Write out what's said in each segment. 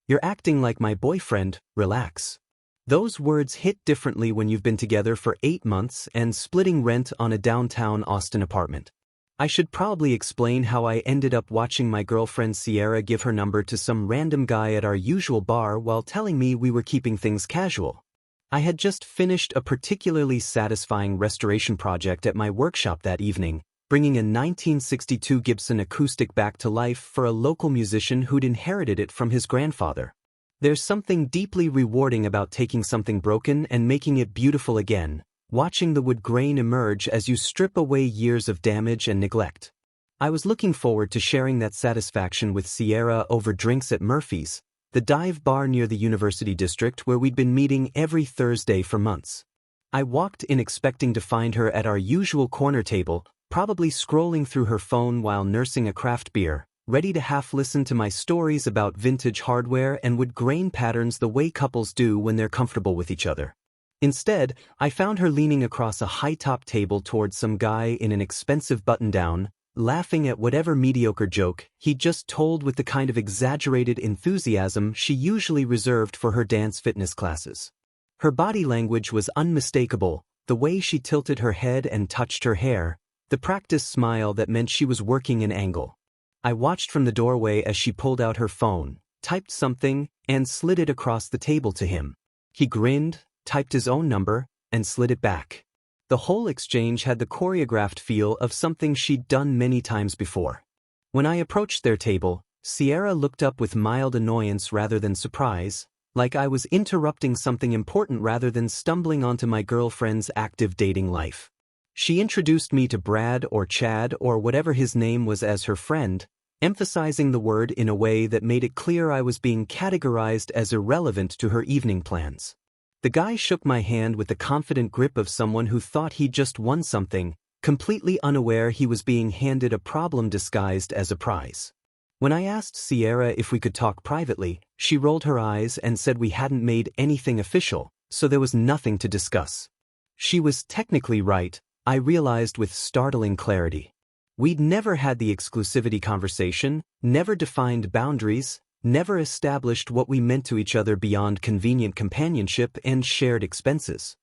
"You're acting like my boyfriend, relax." Those words hit differently when you've been together for 8 months and splitting rent on a downtown Austin apartment. I should probably explain how I ended up watching my girlfriend Sierra give her number to some random guy at our usual bar while telling me we were keeping things casual. I had just finished a particularly satisfying restoration project at my workshop that evening, bringing a 1962 Gibson acoustic back to life for a local musician who'd inherited it from his grandfather. There's something deeply rewarding about taking something broken and making it beautiful again, watching the wood grain emerge as you strip away years of damage and neglect. I was looking forward to sharing that satisfaction with Sierra over drinks at Murphy's, the dive bar near the University District where we'd been meeting every Thursday for months. I walked in expecting to find her at our usual corner table, probably scrolling through her phone while nursing a craft beer, ready to half listen to my stories about vintage hardware and wood grain patterns the way couples do when they're comfortable with each other. Instead, I found her leaning across a high-top table towards some guy in an expensive button-down, laughing at whatever mediocre joke he'd just told with the kind of exaggerated enthusiasm she usually reserved for her dance fitness classes. Her body language was unmistakable, the way she tilted her head and touched her hair, the practiced smile that meant she was working an angle. I watched from the doorway as she pulled out her phone, typed something, and slid it across the table to him. He grinned, typed his own number, and slid it back. The whole exchange had the choreographed feel of something she'd done many times before. When I approached their table, Sierra looked up with mild annoyance rather than surprise, like I was interrupting something important rather than stumbling onto my girlfriend's active dating life. She introduced me to Brad or Chad or whatever his name was as her friend, emphasizing the word in a way that made it clear I was being categorized as irrelevant to her evening plans. The guy shook my hand with the confident grip of someone who thought he'd just won something, completely unaware he was being handed a problem disguised as a prize. When I asked Sierra if we could talk privately, she rolled her eyes and said we hadn't made anything official, so there was nothing to discuss. She was technically right, I realized with startling clarity. We'd never had the exclusivity conversation, never defined boundaries, never established what we meant to each other beyond convenient companionship and shared expenses.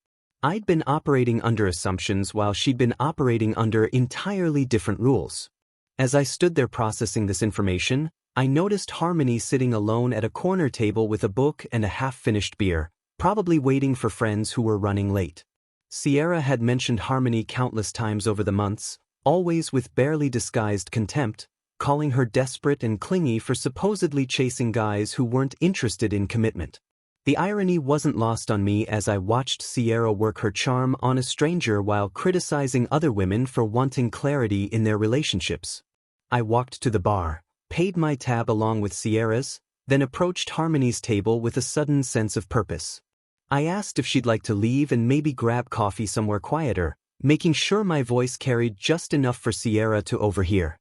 I'd been operating under assumptions while she'd been operating under entirely different rules. As I stood there processing this information, I noticed Harmony sitting alone at a corner table with a book and a half-finished beer, probably waiting for friends who were running late. Sierra had mentioned Harmony countless times over the months, always with barely disguised contempt, calling her desperate and clingy for supposedly chasing guys who weren't interested in commitment. The irony wasn't lost on me as I watched Sierra work her charm on a stranger while criticizing other women for wanting clarity in their relationships. I walked to the bar, paid my tab along with Sierra's, then approached Harmony's table with a sudden sense of purpose. I asked if she'd like to leave and maybe grab coffee somewhere quieter, making sure my voice carried just enough for Sierra to overhear.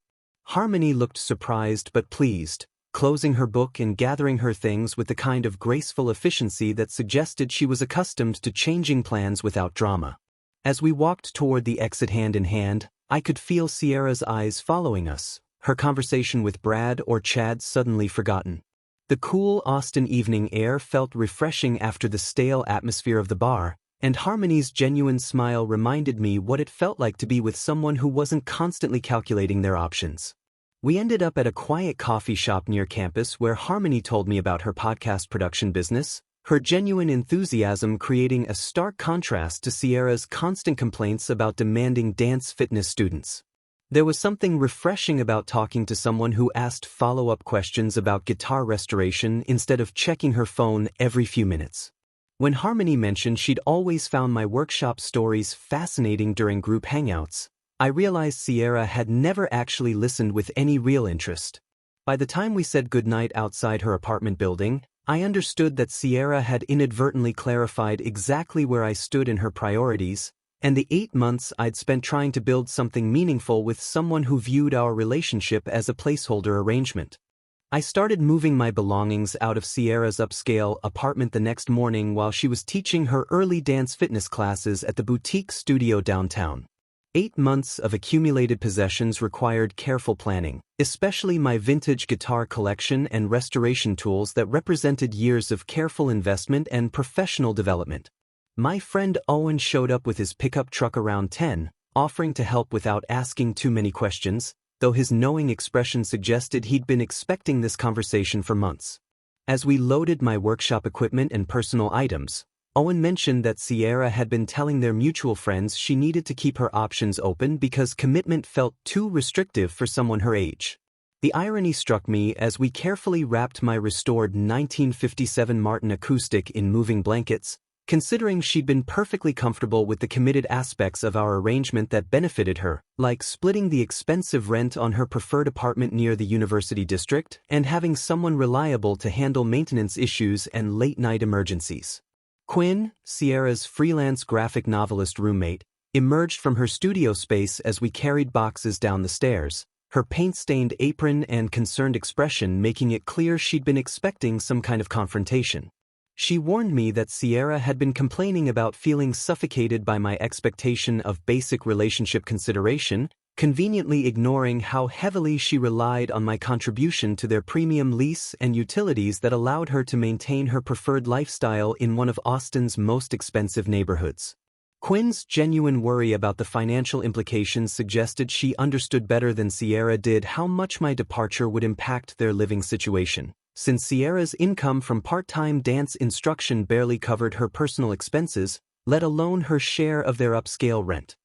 Harmony looked surprised but pleased, closing her book and gathering her things with the kind of graceful efficiency that suggested she was accustomed to changing plans without drama. As we walked toward the exit hand in hand, I could feel Sierra's eyes following us, her conversation with Brad or Chad suddenly forgotten. The cool Austin evening air felt refreshing after the stale atmosphere of the bar, and Harmony's genuine smile reminded me what it felt like to be with someone who wasn't constantly calculating their options. We ended up at a quiet coffee shop near campus where Harmony told me about her podcast production business, her genuine enthusiasm creating a stark contrast to Sierra's constant complaints about demanding dance fitness students. There was something refreshing about talking to someone who asked follow-up questions about guitar restoration instead of checking her phone every few minutes. When Harmony mentioned she'd always found my workshop stories fascinating during group hangouts, I realized Sierra had never actually listened with any real interest. By the time we said goodnight outside her apartment building, I understood that Sierra had inadvertently clarified exactly where I stood in her priorities, and the 8 months I'd spent trying to build something meaningful with someone who viewed our relationship as a placeholder arrangement. I started moving my belongings out of Sierra's upscale apartment the next morning while she was teaching her early dance fitness classes at the boutique studio downtown. 8 months of accumulated possessions required careful planning, especially my vintage guitar collection and restoration tools that represented years of careful investment and professional development. My friend Owen showed up with his pickup truck around 10, offering to help without asking too many questions, though his knowing expression suggested he'd been expecting this conversation for months. As we loaded my workshop equipment and personal items, Owen mentioned that Sierra had been telling their mutual friends she needed to keep her options open because commitment felt too restrictive for someone her age. The irony struck me as we carefully wrapped my restored 1957 Martin acoustic in moving blankets, considering she'd been perfectly comfortable with the committed aspects of our arrangement that benefited her, like splitting the expensive rent on her preferred apartment near the University District and having someone reliable to handle maintenance issues and late-night emergencies. Quinn, Sierra's freelance graphic novelist roommate, emerged from her studio space as we carried boxes down the stairs, her paint-stained apron and concerned expression making it clear she'd been expecting some kind of confrontation. She warned me that Sierra had been complaining about feeling suffocated by my expectation of basic relationship consideration, conveniently ignoring how heavily she relied on my contribution to their premium lease and utilities that allowed her to maintain her preferred lifestyle in one of Austin's most expensive neighborhoods. Quinn's genuine worry about the financial implications suggested she understood better than Sierra did how much my departure would impact their living situation, since Sierra's income from part-time dance instruction barely covered her personal expenses, let alone her share of their upscale rent.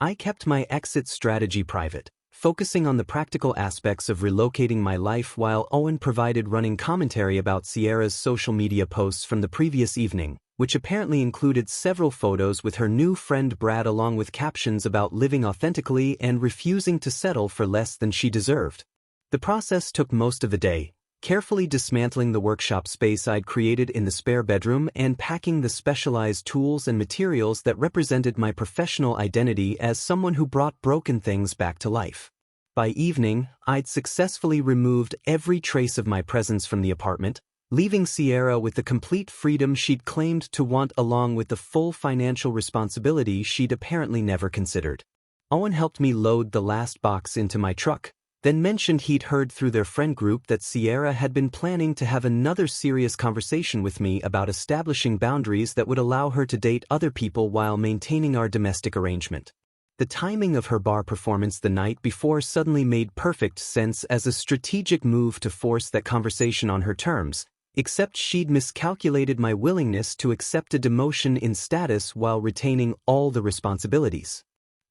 I kept my exit strategy private, focusing on the practical aspects of relocating my life while Owen provided running commentary about Sierra's social media posts from the previous evening, which apparently included several photos with her new friend Brad along with captions about living authentically and refusing to settle for less than she deserved. The process took most of the day, carefully dismantling the workshop space I'd created in the spare bedroom and packing the specialized tools and materials that represented my professional identity as someone who brought broken things back to life. By evening, I'd successfully removed every trace of my presence from the apartment, leaving Sierra with the complete freedom she'd claimed to want along with the full financial responsibility she'd apparently never considered. Owen helped me load the last box into my truck, then mentioned he'd heard through their friend group that Sierra had been planning to have another serious conversation with me about establishing boundaries that would allow her to date other people while maintaining our domestic arrangement. The timing of her bar performance the night before suddenly made perfect sense as a strategic move to force that conversation on her terms, except she'd miscalculated my willingness to accept a demotion in status while retaining all the responsibilities.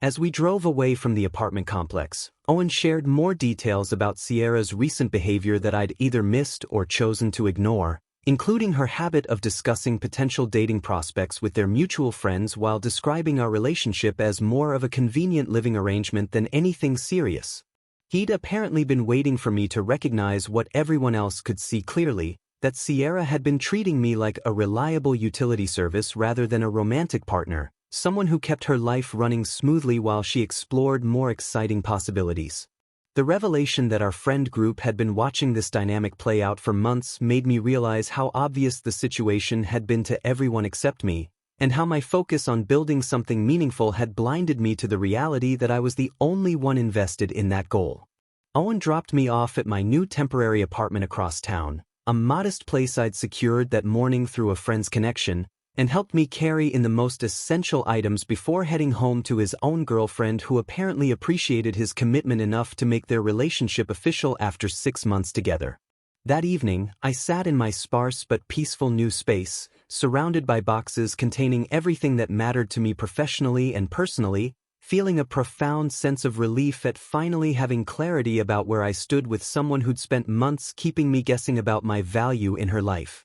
As we drove away from the apartment complex, Owen shared more details about Sierra's recent behavior that I'd either missed or chosen to ignore, including her habit of discussing potential dating prospects with their mutual friends while describing our relationship as more of a convenient living arrangement than anything serious. He'd apparently been waiting for me to recognize what everyone else could see clearly, that Sierra had been treating me like a reliable utility service rather than a romantic partner, someone who kept her life running smoothly while she explored more exciting possibilities. The revelation that our friend group had been watching this dynamic play out for months made me realize how obvious the situation had been to everyone except me, and how my focus on building something meaningful had blinded me to the reality that I was the only one invested in that goal. Owen dropped me off at my new temporary apartment across town, a modest place I'd secured that morning through a friend's connection, and helped me carry in the most essential items before heading home to his own girlfriend who apparently appreciated his commitment enough to make their relationship official after 6 months together. That evening, I sat in my sparse but peaceful new space, surrounded by boxes containing everything that mattered to me professionally and personally, feeling a profound sense of relief at finally having clarity about where I stood with someone who'd spent months keeping me guessing about my value in her life.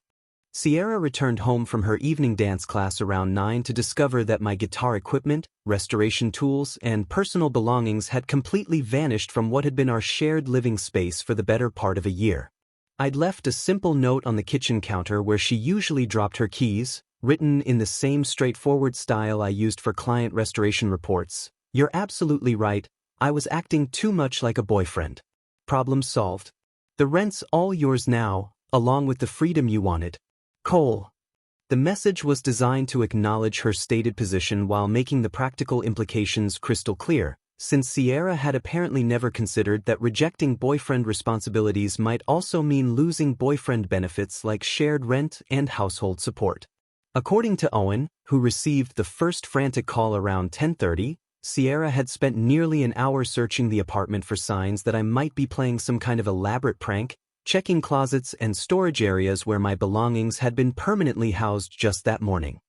Sierra returned home from her evening dance class around 9 to discover that my guitar equipment, restoration tools, and personal belongings had completely vanished from what had been our shared living space for the better part of a year. I'd left a simple note on the kitchen counter where she usually dropped her keys, written in the same straightforward style I used for client restoration reports. "You're absolutely right, I was acting too much like a boyfriend. Problem solved. The rent's all yours now, along with the freedom you wanted. Cole." The message was designed to acknowledge her stated position while making the practical implications crystal clear, since Sierra had apparently never considered that rejecting boyfriend responsibilities might also mean losing boyfriend benefits like shared rent and household support. According to Owen, who received the first frantic call around 10:30, Sierra had spent nearly an hour searching the apartment for signs that I might be playing some kind of elaborate prank, checking closets and storage areas where my belongings had been permanently housed just that morning.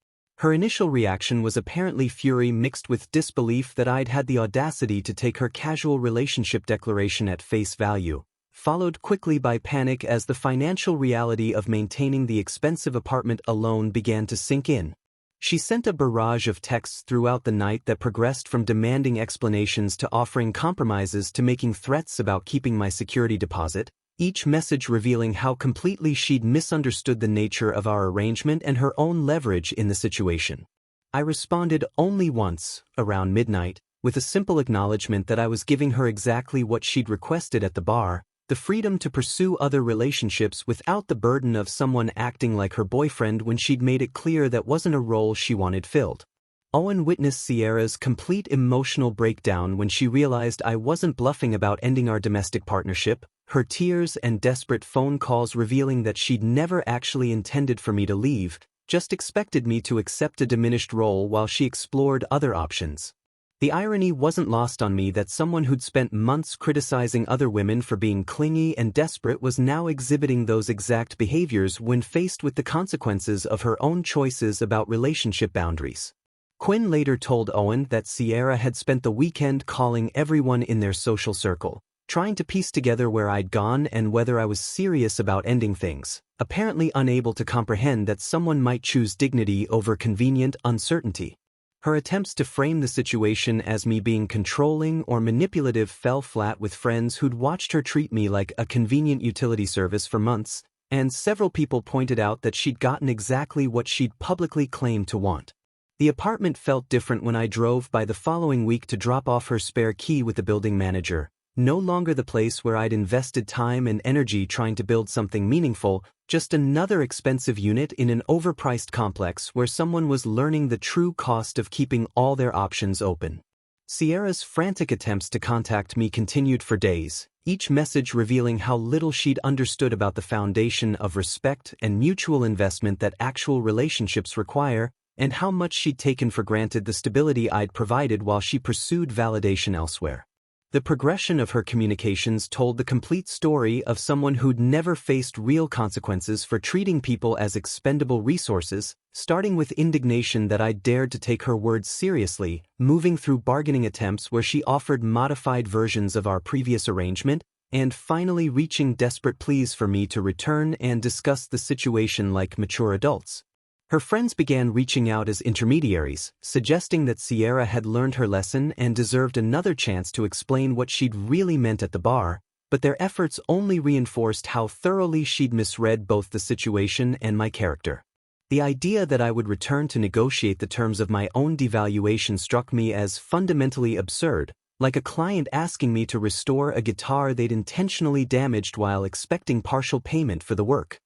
Her initial reaction was apparently fury mixed with disbelief that I'd had the audacity to take her casual relationship declaration at face value, followed quickly by panic as the financial reality of maintaining the expensive apartment alone began to sink in. She sent a barrage of texts throughout the night that progressed from demanding explanations to offering compromises to making threats about keeping my security deposit, each message revealing how completely she'd misunderstood the nature of our arrangement and her own leverage in the situation. I responded only once, around midnight, with a simple acknowledgement that I was giving her exactly what she'd requested at the bar, the freedom to pursue other relationships without the burden of someone acting like her boyfriend when she'd made it clear that wasn't a role she wanted filled. Owen witnessed Sierra's complete emotional breakdown when she realized I wasn't bluffing about ending our domestic partnership, her tears and desperate phone calls revealing that she'd never actually intended for me to leave, just expected me to accept a diminished role while she explored other options. The irony wasn't lost on me that someone who'd spent months criticizing other women for being clingy and desperate was now exhibiting those exact behaviors when faced with the consequences of her own choices about relationship boundaries. Quinn later told Owen that Sierra had spent the weekend calling everyone in their social circle, trying to piece together where I'd gone and whether I was serious about ending things, apparently unable to comprehend that someone might choose dignity over convenient uncertainty. Her attempts to frame the situation as me being controlling or manipulative fell flat with friends who'd watched her treat me like a convenient utility service for months, and several people pointed out that she'd gotten exactly what she'd publicly claimed to want. The apartment felt different when I drove by the following week to drop off her spare key with the building manager, no longer the place where I'd invested time and energy trying to build something meaningful, just another expensive unit in an overpriced complex where someone was learning the true cost of keeping all their options open. Sierra's frantic attempts to contact me continued for days, each message revealing how little she'd understood about the foundation of respect and mutual investment that actual relationships require, and how much she'd taken for granted the stability I'd provided while she pursued validation elsewhere. The progression of her communications told the complete story of someone who'd never faced real consequences for treating people as expendable resources, starting with indignation that I'd dared to take her words seriously, moving through bargaining attempts where she offered modified versions of our previous arrangement, and finally reaching desperate pleas for me to return and discuss the situation like mature adults. Her friends began reaching out as intermediaries, suggesting that Sierra had learned her lesson and deserved another chance to explain what she'd really meant at the bar, but their efforts only reinforced how thoroughly she'd misread both the situation and my character. The idea that I would return to negotiate the terms of my own devaluation struck me as fundamentally absurd, like a client asking me to restore a guitar they'd intentionally damaged while expecting partial payment for the work.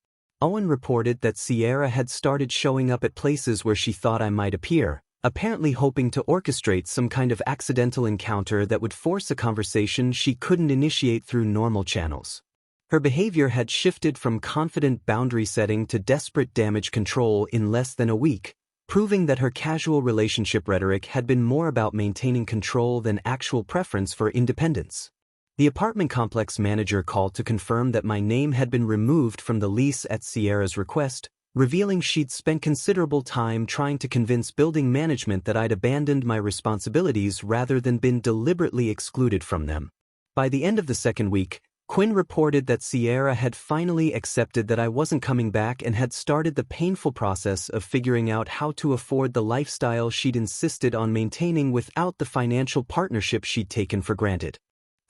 Owen reported that Sierra had started showing up at places where she thought I might appear, apparently hoping to orchestrate some kind of accidental encounter that would force a conversation she couldn't initiate through normal channels. Her behavior had shifted from confident boundary setting to desperate damage control in less than a week, proving that her casual relationship rhetoric had been more about maintaining control than actual preference for independence. The apartment complex manager called to confirm that my name had been removed from the lease at Sierra's request, revealing she'd spent considerable time trying to convince building management that I'd abandoned my responsibilities rather than been deliberately excluded from them. By the end of the second week, Quinn reported that Sierra had finally accepted that I wasn't coming back and had started the painful process of figuring out how to afford the lifestyle she'd insisted on maintaining without the financial partnership she'd taken for granted.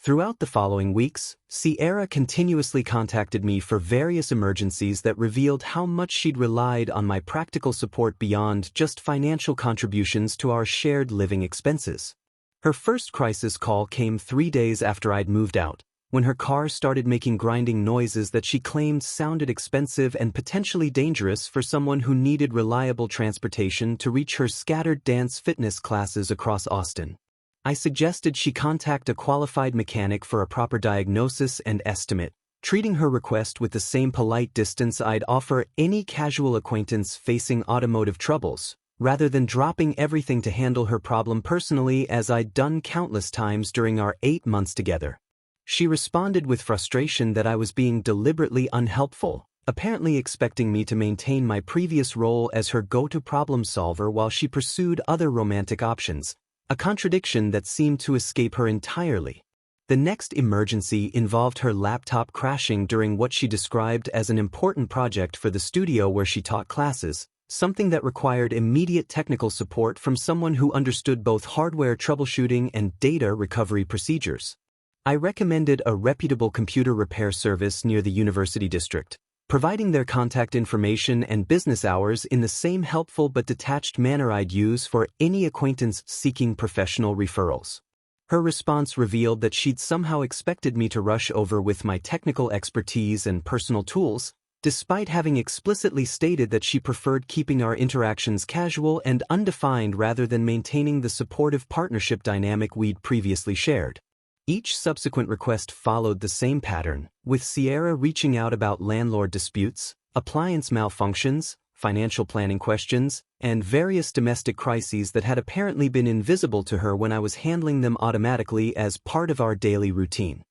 Throughout the following weeks, Sierra continuously contacted me for various emergencies that revealed how much she'd relied on my practical support beyond just financial contributions to our shared living expenses. Her first crisis call came 3 days after I'd moved out, when her car started making grinding noises that she claimed sounded expensive and potentially dangerous for someone who needed reliable transportation to reach her scattered dance fitness classes across Austin. I suggested she contact a qualified mechanic for a proper diagnosis and estimate, treating her request with the same polite distance I'd offer any casual acquaintance facing automotive troubles, rather than dropping everything to handle her problem personally as I'd done countless times during our 8 months together. She responded with frustration that I was being deliberately unhelpful, apparently expecting me to maintain my previous role as her go-to problem solver while she pursued other romantic options, a contradiction that seemed to escape her entirely. The next emergency involved her laptop crashing during what she described as an important project for the studio where she taught classes, something that required immediate technical support from someone who understood both hardware troubleshooting and data recovery procedures. I recommended a reputable computer repair service near the university district, providing their contact information and business hours in the same helpful but detached manner I'd use for any acquaintance seeking professional referrals. Her response revealed that she'd somehow expected me to rush over with my technical expertise and personal tools, despite having explicitly stated that she preferred keeping our interactions casual and undefined rather than maintaining the supportive partnership dynamic we'd previously shared. Each subsequent request followed the same pattern, with Sierra reaching out about landlord disputes, appliance malfunctions, financial planning questions, and various domestic crises that had apparently been invisible to her when I was handling them automatically as part of our daily routine.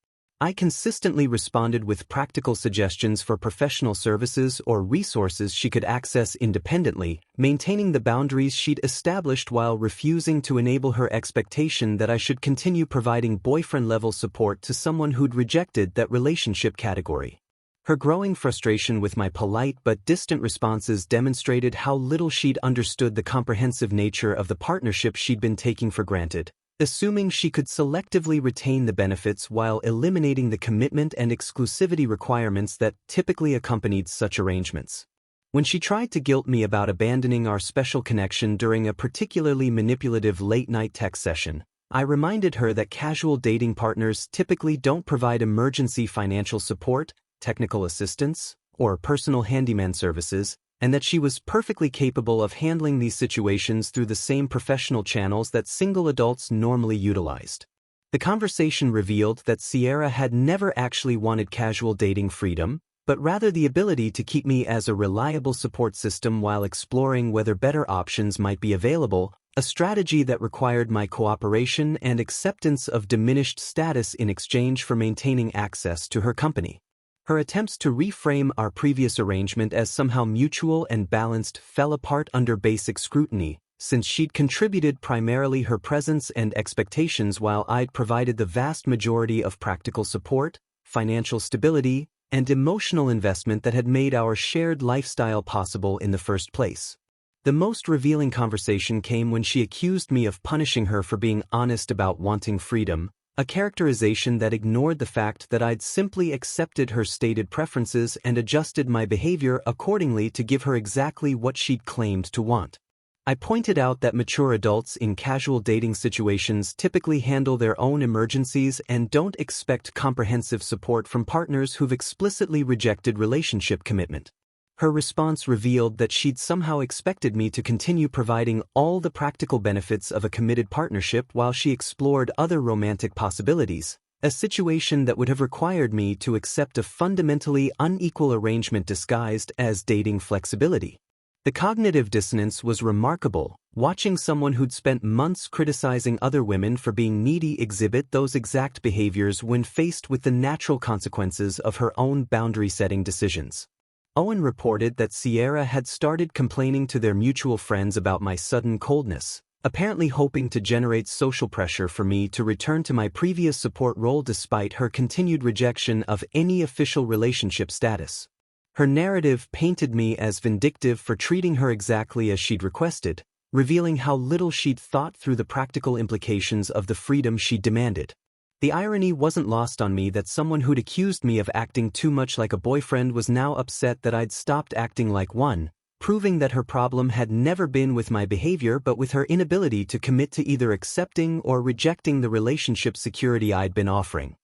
I consistently responded with practical suggestions for professional services or resources she could access independently, maintaining the boundaries she'd established while refusing to enable her expectation that I should continue providing boyfriend-level support to someone who'd rejected that relationship category. Her growing frustration with my polite but distant responses demonstrated how little she'd understood the comprehensive nature of the partnership she'd been taking for granted, assuming she could selectively retain the benefits while eliminating the commitment and exclusivity requirements that typically accompanied such arrangements. When she tried to guilt me about abandoning our special connection during a particularly manipulative late-night text session, I reminded her that casual dating partners typically don't provide emergency financial support, technical assistance, or personal handyman services, and that she was perfectly capable of handling these situations through the same professional channels that single adults normally utilized. The conversation revealed that Sierra had never actually wanted casual dating freedom, but rather the ability to keep me as a reliable support system while exploring whether better options might be available, a strategy that required my cooperation and acceptance of diminished status in exchange for maintaining access to her company. Her attempts to reframe our previous arrangement as somehow mutual and balanced fell apart under basic scrutiny, since she'd contributed primarily her presence and expectations while I'd provided the vast majority of practical support, financial stability, and emotional investment that had made our shared lifestyle possible in the first place. The most revealing conversation came when she accused me of punishing her for being honest about wanting freedom, a characterization that ignored the fact that I'd simply accepted her stated preferences and adjusted my behavior accordingly to give her exactly what she'd claimed to want. I pointed out that mature adults in casual dating situations typically handle their own emergencies and don't expect comprehensive support from partners who've explicitly rejected relationship commitment. Her response revealed that she'd somehow expected me to continue providing all the practical benefits of a committed partnership while she explored other romantic possibilities, a situation that would have required me to accept a fundamentally unequal arrangement disguised as dating flexibility. The cognitive dissonance was remarkable, watching someone who'd spent months criticizing other women for being needy exhibit those exact behaviors when faced with the natural consequences of her own boundary-setting decisions. Owen reported that Sierra had started complaining to their mutual friends about my sudden coldness, apparently hoping to generate social pressure for me to return to my previous support role despite her continued rejection of any official relationship status. Her narrative painted me as vindictive for treating her exactly as she'd requested, revealing how little she'd thought through the practical implications of the freedom she demanded. The irony wasn't lost on me that someone who'd accused me of acting too much like a boyfriend was now upset that I'd stopped acting like one, proving that her problem had never been with my behavior but with her inability to commit to either accepting or rejecting the relationship security I'd been offering.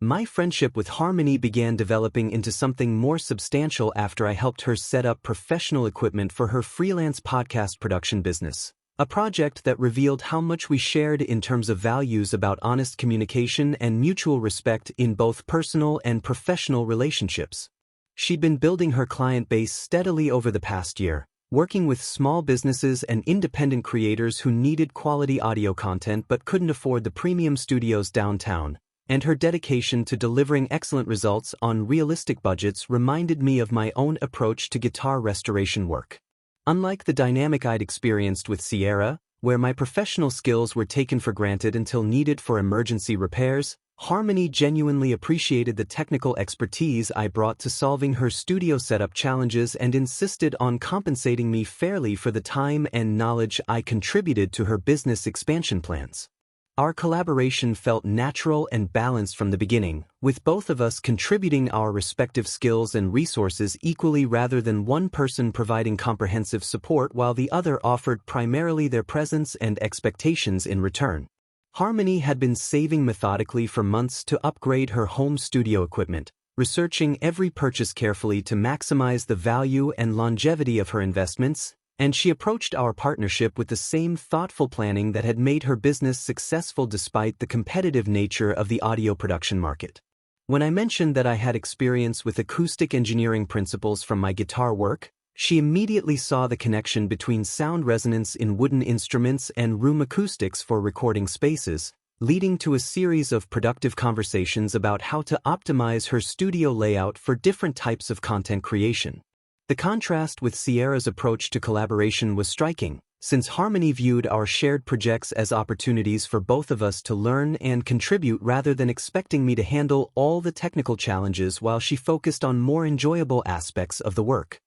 My friendship with Harmony began developing into something more substantial after I helped her set up professional equipment for her freelance podcast production business, a project that revealed how much we shared in terms of values about honest communication and mutual respect in both personal and professional relationships. She'd been building her client base steadily over the past year, working with small businesses and independent creators who needed quality audio content but couldn't afford the premium studios downtown, and her dedication to delivering excellent results on realistic budgets reminded me of my own approach to guitar restoration work. Unlike the dynamic I'd experienced with Sierra, where my professional skills were taken for granted until needed for emergency repairs, Harmony genuinely appreciated the technical expertise I brought to solving her studio setup challenges and insisted on compensating me fairly for the time and knowledge I contributed to her business expansion plans. Our collaboration felt natural and balanced from the beginning, with both of us contributing our respective skills and resources equally rather than one person providing comprehensive support while the other offered primarily their presence and expectations in return. Harmony had been saving methodically for months to upgrade her home studio equipment, researching every purchase carefully to maximize the value and longevity of her investments, and she approached our partnership with the same thoughtful planning that had made her business successful despite the competitive nature of the audio production market. When I mentioned that I had experience with acoustic engineering principles from my guitar work, she immediately saw the connection between sound resonance in wooden instruments and room acoustics for recording spaces, leading to a series of productive conversations about how to optimize her studio layout for different types of content creation. The contrast with Sierra's approach to collaboration was striking, since Harmony viewed our shared projects as opportunities for both of us to learn and contribute rather than expecting me to handle all the technical challenges while she focused on more enjoyable aspects of the work.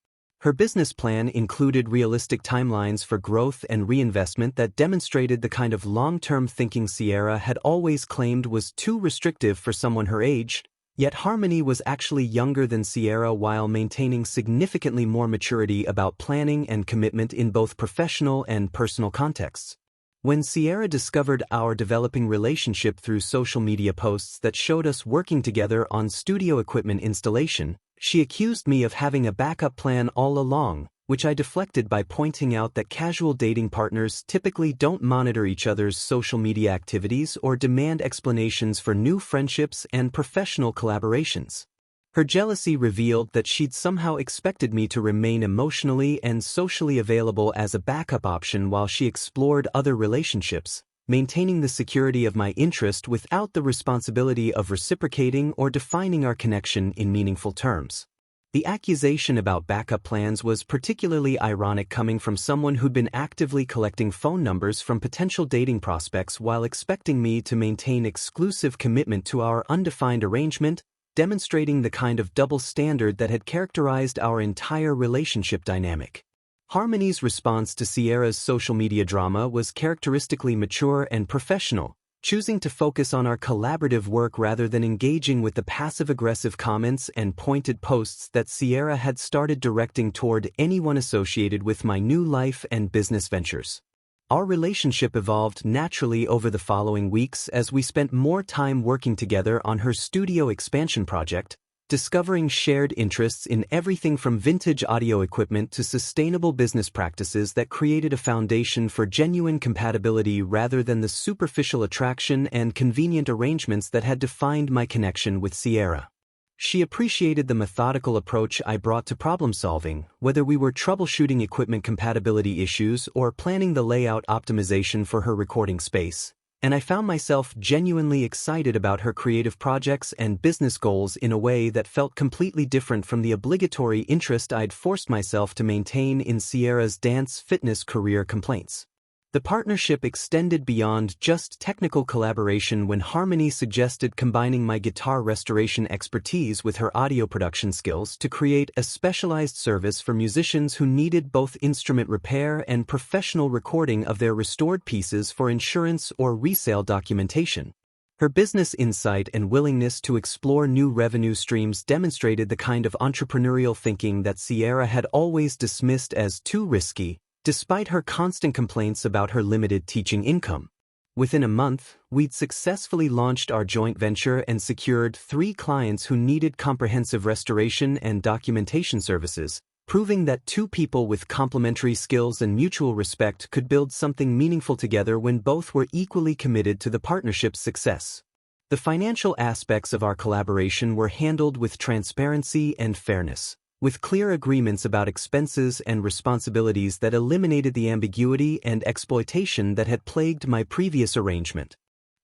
Her business plan included realistic timelines for growth and reinvestment that demonstrated the kind of long-term thinking Sierra had always claimed was too restrictive for someone her age, yet Harmony was actually younger than Sierra while maintaining significantly more maturity about planning and commitment in both professional and personal contexts. When Sierra discovered our developing relationship through social media posts that showed us working together on studio equipment installation, she accused me of having a backup plan all along, which I deflected by pointing out that casual dating partners typically don't monitor each other's social media activities or demand explanations for new friendships and professional collaborations. Her jealousy revealed that she'd somehow expected me to remain emotionally and socially available as a backup option while she explored other relationships, maintaining the security of my interest without the responsibility of reciprocating or defining our connection in meaningful terms. The accusation about backup plans was particularly ironic coming from someone who'd been actively collecting phone numbers from potential dating prospects while expecting me to maintain exclusive commitment to our undefined arrangement, demonstrating the kind of double standard that had characterized our entire relationship dynamic. Harmony's response to Sierra's social media drama was characteristically mature and professional, choosing to focus on our collaborative work rather than engaging with the passive-aggressive comments and pointed posts that Sierra had started directing toward anyone associated with my new life and business ventures. Our relationship evolved naturally over the following weeks as we spent more time working together on her studio expansion project, discovering shared interests in everything from vintage audio equipment to sustainable business practices that created a foundation for genuine compatibility rather than the superficial attraction and convenient arrangements that had defined my connection with Sierra. She appreciated the methodical approach I brought to problem solving, whether we were troubleshooting equipment compatibility issues or planning the layout optimization for her recording space, and I found myself genuinely excited about her creative projects and business goals in a way that felt completely different from the obligatory interest I'd forced myself to maintain in Sierra's dance fitness career complaints. The partnership extended beyond just technical collaboration when Harmony suggested combining my guitar restoration expertise with her audio production skills to create a specialized service for musicians who needed both instrument repair and professional recording of their restored pieces for insurance or resale documentation. Her business insight and willingness to explore new revenue streams demonstrated the kind of entrepreneurial thinking that Sierra had always dismissed as too risky, despite her constant complaints about her limited teaching income. Within a month, we'd successfully launched our joint venture and secured 3 clients who needed comprehensive restoration and documentation services, proving that 2 people with complementary skills and mutual respect could build something meaningful together when both were equally committed to the partnership's success. The financial aspects of our collaboration were handled with transparency and fairness, with clear agreements about expenses and responsibilities that eliminated the ambiguity and exploitation that had plagued my previous arrangement.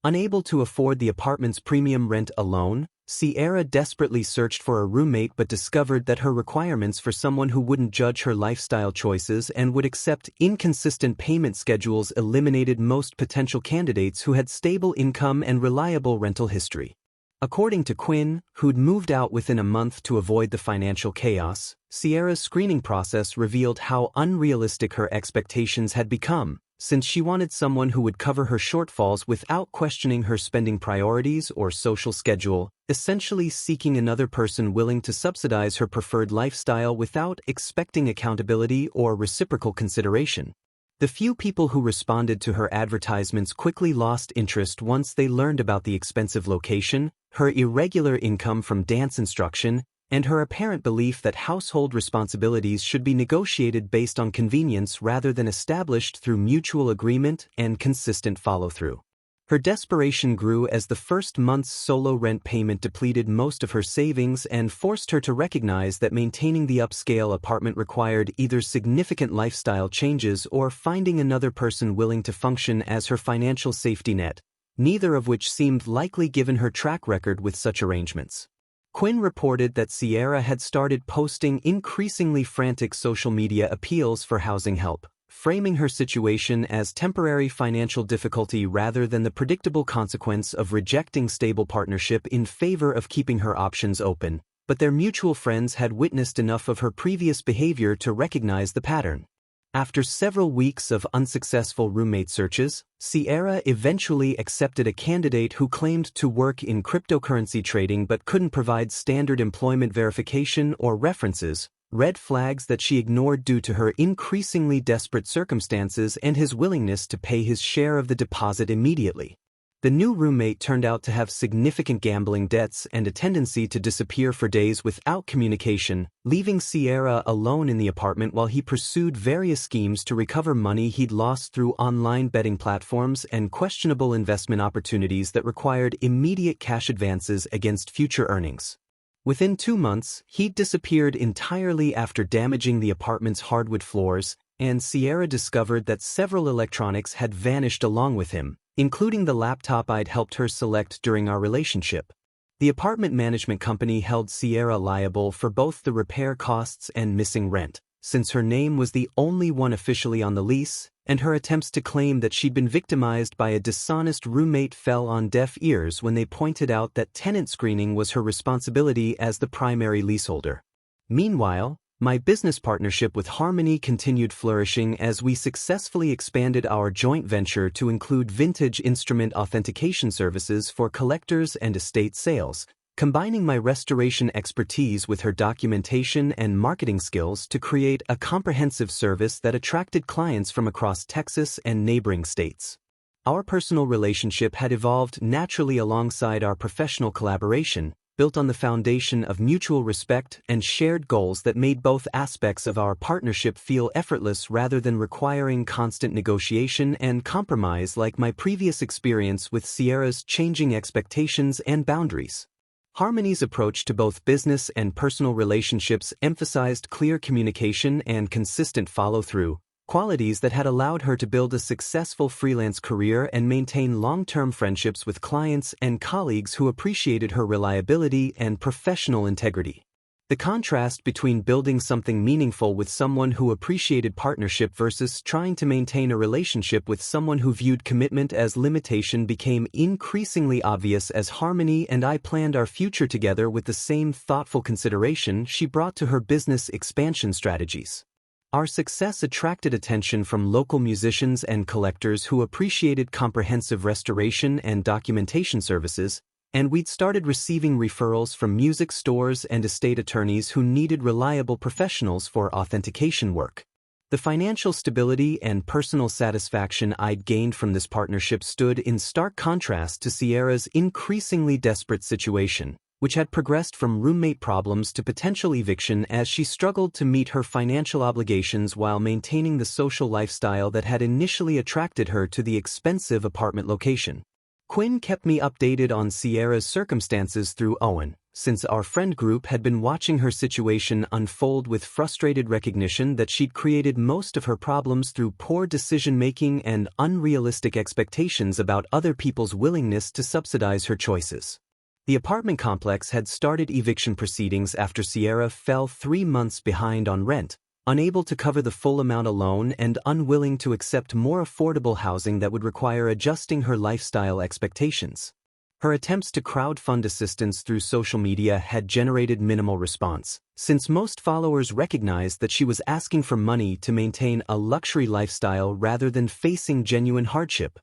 Unable to afford the apartment's premium rent alone, Sierra desperately searched for a roommate but discovered that her requirements for someone who wouldn't judge her lifestyle choices and would accept inconsistent payment schedules eliminated most potential candidates who had stable income and reliable rental history. According to Quinn, who'd moved out within a month to avoid the financial chaos, Sierra's screening process revealed how unrealistic her expectations had become, since she wanted someone who would cover her shortfalls without questioning her spending priorities or social schedule, essentially seeking another person willing to subsidize her preferred lifestyle without expecting accountability or reciprocal consideration. The few people who responded to her advertisements quickly lost interest once they learned about the expensive location, her irregular income from dance instruction, and her apparent belief that household responsibilities should be negotiated based on convenience rather than established through mutual agreement and consistent follow-through. Her desperation grew as the first month's solo rent payment depleted most of her savings and forced her to recognize that maintaining the upscale apartment required either significant lifestyle changes or finding another person willing to function as her financial safety net, neither of which seemed likely given her track record with such arrangements. Quinn reported that Sierra had started posting increasingly frantic social media appeals for housing help, framing her situation as temporary financial difficulty rather than the predictable consequence of rejecting stable partnership in favor of keeping her options open, but their mutual friends had witnessed enough of her previous behavior to recognize the pattern. After several weeks of unsuccessful roommate searches, Sierra eventually accepted a candidate who claimed to work in cryptocurrency trading but couldn't provide standard employment verification or references, red flags that she ignored due to her increasingly desperate circumstances and his willingness to pay his share of the deposit immediately. The new roommate turned out to have significant gambling debts and a tendency to disappear for days without communication, leaving Sierra alone in the apartment while he pursued various schemes to recover money he'd lost through online betting platforms and questionable investment opportunities that required immediate cash advances against future earnings. Within 2 months, he'd disappeared entirely after damaging the apartment's hardwood floors, and Sierra discovered that several electronics had vanished along with him, including the laptop I'd helped her select during our relationship. The apartment management company held Sierra liable for both the repair costs and missing rent, since her name was the only one officially on the lease, and her attempts to claim that she'd been victimized by a dishonest roommate fell on deaf ears when they pointed out that tenant screening was her responsibility as the primary leaseholder. Meanwhile, my business partnership with Harmony continued flourishing as we successfully expanded our joint venture to include vintage instrument authentication services for collectors and estate sales, combining my restoration expertise with her documentation and marketing skills to create a comprehensive service that attracted clients from across Texas and neighboring states. Our personal relationship had evolved naturally alongside our professional collaboration, built on the foundation of mutual respect and shared goals that made both aspects of our partnership feel effortless rather than requiring constant negotiation and compromise like my previous experience with Sierra's changing expectations and boundaries. Harmony's approach to both business and personal relationships emphasized clear communication and consistent follow-through, qualities that had allowed her to build a successful freelance career and maintain long-term friendships with clients and colleagues who appreciated her reliability and professional integrity. The contrast between building something meaningful with someone who appreciated partnership versus trying to maintain a relationship with someone who viewed commitment as limitation became increasingly obvious as Harmony and I planned our future together with the same thoughtful consideration she brought to her business expansion strategies. Our success attracted attention from local musicians and collectors who appreciated comprehensive restoration and documentation services, and we'd started receiving referrals from music stores and estate attorneys who needed reliable professionals for authentication work. The financial stability and personal satisfaction I'd gained from this partnership stood in stark contrast to Sierra's increasingly desperate situation, which had progressed from roommate problems to potential eviction as she struggled to meet her financial obligations while maintaining the social lifestyle that had initially attracted her to the expensive apartment location. Quinn kept me updated on Sierra's circumstances through Owen, since our friend group had been watching her situation unfold with frustrated recognition that she'd created most of her problems through poor decision-making and unrealistic expectations about other people's willingness to subsidize her choices. The apartment complex had started eviction proceedings after Sierra fell 3 months behind on rent, unable to cover the full amount alone and unwilling to accept more affordable housing that would require adjusting her lifestyle expectations. Her attempts to crowdfund assistance through social media had generated minimal response, since most followers recognized that she was asking for money to maintain a luxury lifestyle rather than facing genuine hardship.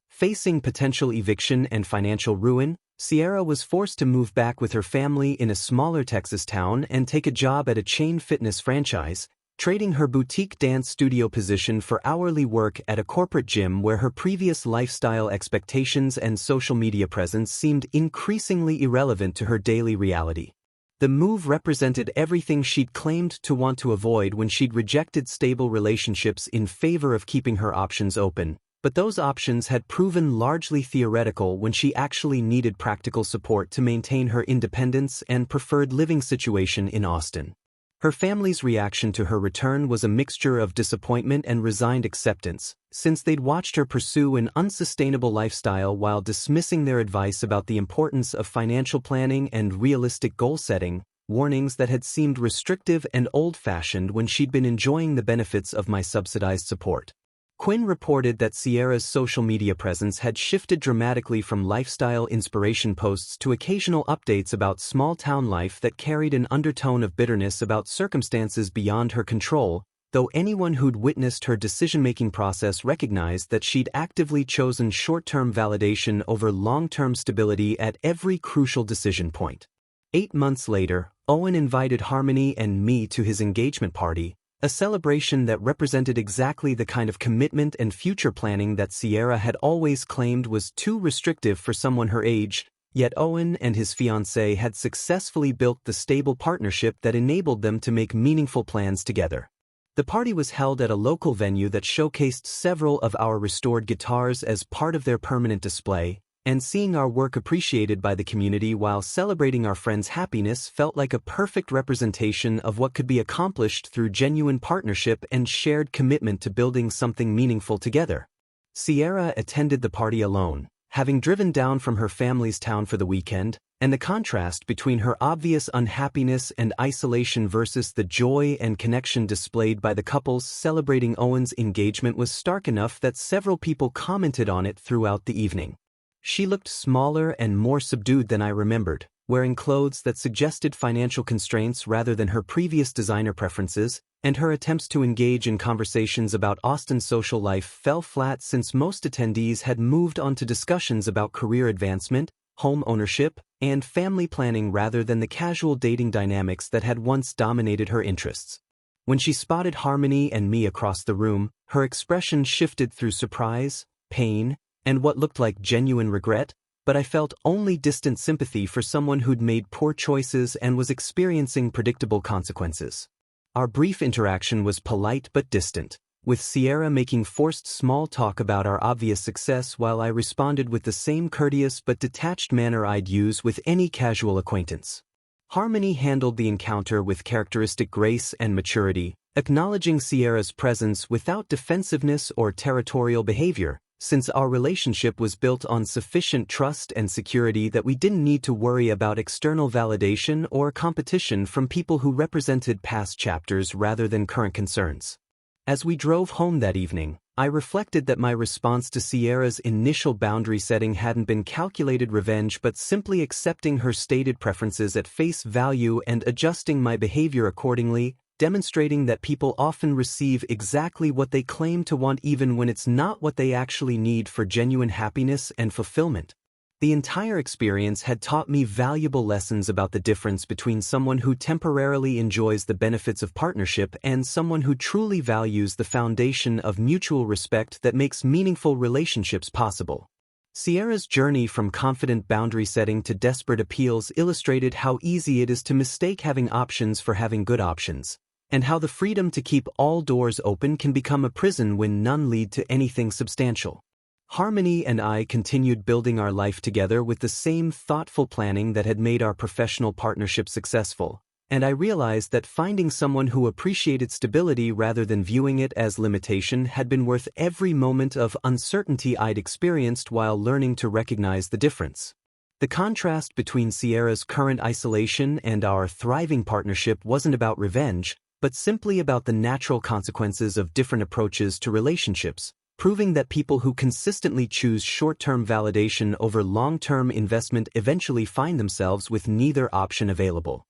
Facing potential eviction and financial ruin, Sierra was forced to move back with her family in a smaller Texas town and take a job at a chain fitness franchise, trading her boutique dance studio position for hourly work at a corporate gym where her previous lifestyle expectations and social media presence seemed increasingly irrelevant to her daily reality. The move represented everything she'd claimed to want to avoid when she'd rejected stable relationships in favor of keeping her options open, but those options had proven largely theoretical when she actually needed practical support to maintain her independence and preferred living situation in Austin. Her family's reaction to her return was a mixture of disappointment and resigned acceptance, since they'd watched her pursue an unsustainable lifestyle while dismissing their advice about the importance of financial planning and realistic goal setting, warnings that had seemed restrictive and old-fashioned when she'd been enjoying the benefits of my subsidized support. Quinn reported that Sierra's social media presence had shifted dramatically from lifestyle inspiration posts to occasional updates about small-town life that carried an undertone of bitterness about circumstances beyond her control, though anyone who'd witnessed her decision-making process recognized that she'd actively chosen short-term validation over long-term stability at every crucial decision point. 8 months later, Owen invited Harmony and me to his engagement party, a celebration that represented exactly the kind of commitment and future planning that Sierra had always claimed was too restrictive for someone her age, yet Owen and his fiancée had successfully built the stable partnership that enabled them to make meaningful plans together. The party was held at a local venue that showcased several of our restored guitars as part of their permanent display, and seeing our work appreciated by the community while celebrating our friends' happiness felt like a perfect representation of what could be accomplished through genuine partnership and shared commitment to building something meaningful together. Sierra attended the party alone, having driven down from her family's town for the weekend, and the contrast between her obvious unhappiness and isolation versus the joy and connection displayed by the couples celebrating Owen's engagement was stark enough that several people commented on it throughout the evening. She looked smaller and more subdued than I remembered, wearing clothes that suggested financial constraints rather than her previous designer preferences, and her attempts to engage in conversations about Austin's social life fell flat since most attendees had moved on to discussions about career advancement, home ownership, and family planning rather than the casual dating dynamics that had once dominated her interests. When she spotted Harmony and me across the room, her expression shifted through surprise, pain, and what looked like genuine regret, but I felt only distant sympathy for someone who'd made poor choices and was experiencing predictable consequences. Our brief interaction was polite but distant, with Sierra making forced small talk about our obvious success while I responded with the same courteous but detached manner I'd use with any casual acquaintance. Harmony handled the encounter with characteristic grace and maturity, acknowledging Sierra's presence without defensiveness or territorial behavior, since our relationship was built on sufficient trust and security that we didn't need to worry about external validation or competition from people who represented past chapters rather than current concerns. As we drove home that evening, I reflected that my response to Sierra's initial boundary setting hadn't been calculated revenge but simply accepting her stated preferences at face value and adjusting my behavior accordingly, demonstrating that people often receive exactly what they claim to want even when it's not what they actually need for genuine happiness and fulfillment. The entire experience had taught me valuable lessons about the difference between someone who temporarily enjoys the benefits of partnership and someone who truly values the foundation of mutual respect that makes meaningful relationships possible. Sierra's journey from confident boundary setting to desperate appeals illustrated how easy it is to mistake having options for having good options, and how the freedom to keep all doors open can become a prison when none lead to anything substantial. Harmony and I continued building our life together with the same thoughtful planning that had made our professional partnership successful, and I realized that finding someone who appreciated stability rather than viewing it as limitation had been worth every moment of uncertainty I'd experienced while learning to recognize the difference. The contrast between Sierra's current isolation and our thriving partnership wasn't about revenge, but simply about the natural consequences of different approaches to relationships, proving that people who consistently choose short-term validation over long-term investment eventually find themselves with neither option available.